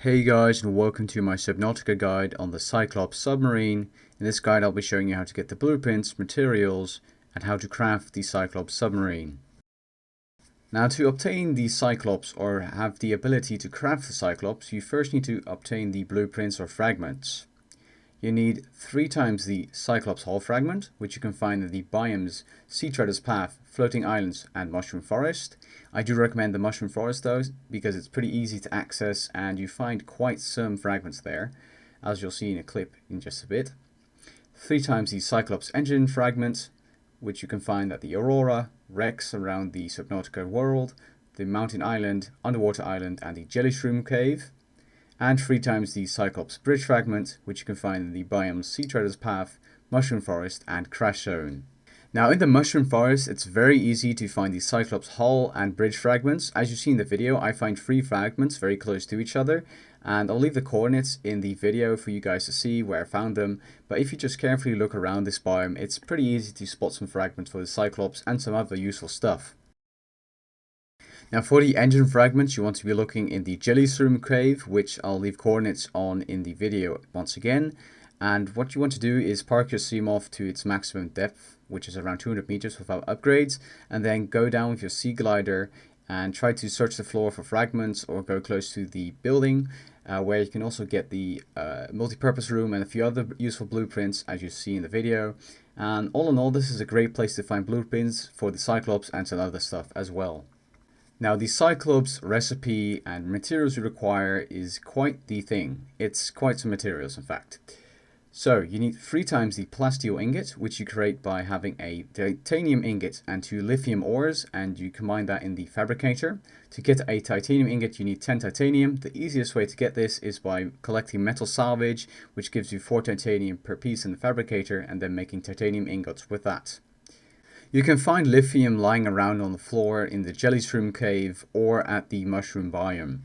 Hey guys, and welcome to my Subnautica guide on the Cyclops submarine. In this guide I'll be showing you how to get the blueprints, materials, and how to craft the Cyclops submarine. Now, to obtain the Cyclops or have the ability to craft the Cyclops, you first need to obtain the blueprints or fragments. You need 3 times the Cyclops hull fragment, which you can find in the biomes Sea Treader's Path, Floating Islands, and Mushroom Forest. I do recommend the Mushroom Forest though, because it's pretty easy to access and you find quite some fragments there, as you'll see in a clip in just a bit. 3 times the Cyclops engine fragment, which you can find at the Aurora, wrecks around the Subnautica world, the Mountain Island, Underwater Island, and the Jelly Shroom Cave. And 3 times the Cyclops bridge fragment, which you can find in the biomes Sea Treader's Path, Mushroom Forest, and Crash Zone. Now, in the Mushroom Forest, it's very easy to find the Cyclops hull and bridge fragments. As you see in the video, I find 3 fragments very close to each other, and I'll leave the coordinates in the video for you guys to see where I found them. But if you just carefully look around this biome, it's pretty easy to spot some fragments for the Cyclops and some other useful stuff. Now, for the engine fragments, you want to be looking in the Jelly Shroom Cave, which I'll leave coordinates on in the video once again. And what you want to do is park your Seamoth to its maximum depth, which is around 200 meters without upgrades, and then go down with your Sea Glider and try to search the floor for fragments or go close to the building, where you can also get the multi-purpose room and a few other useful blueprints, as you see in the video. And all in all, this is a great place to find blueprints for the Cyclops and some other stuff as well. Now, the Cyclops recipe and materials you require is quite the thing. It's quite some materials, in fact. So, you need 3 times the plasteel ingot, which you create by having a titanium ingot and 2 lithium ores, and you combine that in the fabricator. To get a titanium ingot, you need 10 titanium. The easiest way to get this is by collecting metal salvage, which gives you 4 titanium per piece in the fabricator, and then making titanium ingots with that. You can find lithium lying around on the floor in the Jelly Shroom Cave or at the Mushroom biome.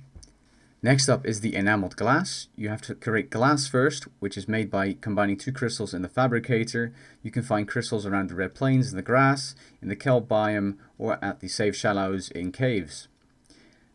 Next up is the enameled glass. You have to create glass first, which is made by combining 2 crystals in the fabricator. You can find crystals around the red plains in the grass, in the kelp biome, or at the safe shallows in caves.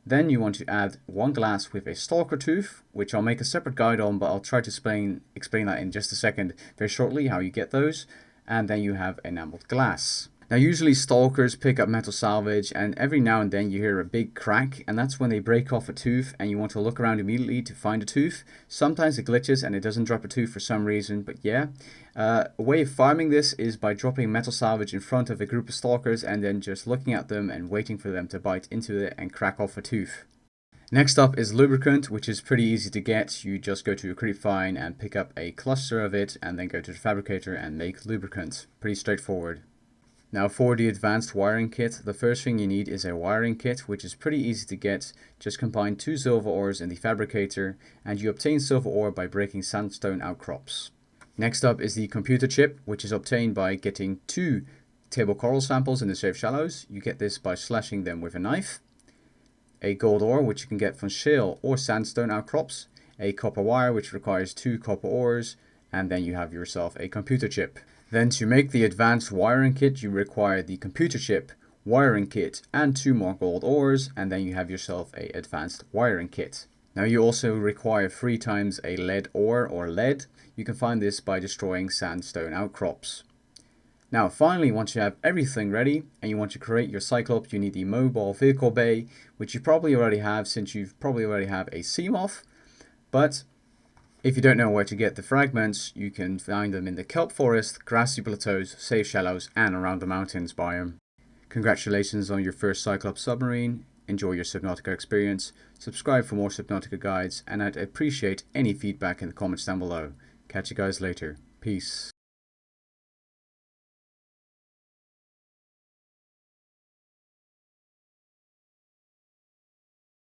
Then you want to add 1 glass with a stalker tooth, which I'll make a separate guide on, but I'll try to explain that in just a second very shortly, how you get those. And then you have enameled glass. Now, usually stalkers pick up metal salvage, and every now and then you hear a big crack, and that's when they break off a tooth, and you want to look around immediately to find a tooth. Sometimes it glitches and it doesn't drop a tooth for some reason, but yeah. A way of farming this is by dropping metal salvage in front of a group of stalkers and then just looking at them and waiting for them to bite into it and crack off a tooth. Next up is lubricant, which is pretty easy to get. You just go to a creepvine and pick up a cluster of it, and then go to the fabricator and make lubricant. Pretty straightforward. Now, for the advanced wiring kit, the first thing you need is a wiring kit, which is pretty easy to get. Just combine 2 silver ores in the fabricator, and you obtain silver ore by breaking sandstone outcrops. Next up is the computer chip, which is obtained by getting 2 table coral samples in the safe shallows. You get this by slashing them with a knife. A gold ore, which you can get from shale or sandstone outcrops. A copper wire, which requires 2 copper ores, and then you have yourself a computer chip. Then, to make the advanced wiring kit, you require the computer chip, wiring kit, and 2 more gold ores, and then you have yourself a advanced wiring kit. Now, you also require 3 times a lead ore or lead. You can find this by destroying sandstone outcrops. Now, finally, once you have everything ready and you want to create your Cyclops, you need the mobile vehicle bay, which you probably already have since you probably already have a Seamoth. But if you don't know where to get the fragments, you can find them in the kelp forest, grassy plateaus, safe shallows, and around the mountains biome. Congratulations on your first Cyclops submarine. Enjoy your Subnautica experience. Subscribe for more Subnautica guides, and I'd appreciate any feedback in the comments down below. Catch you guys later. Peace.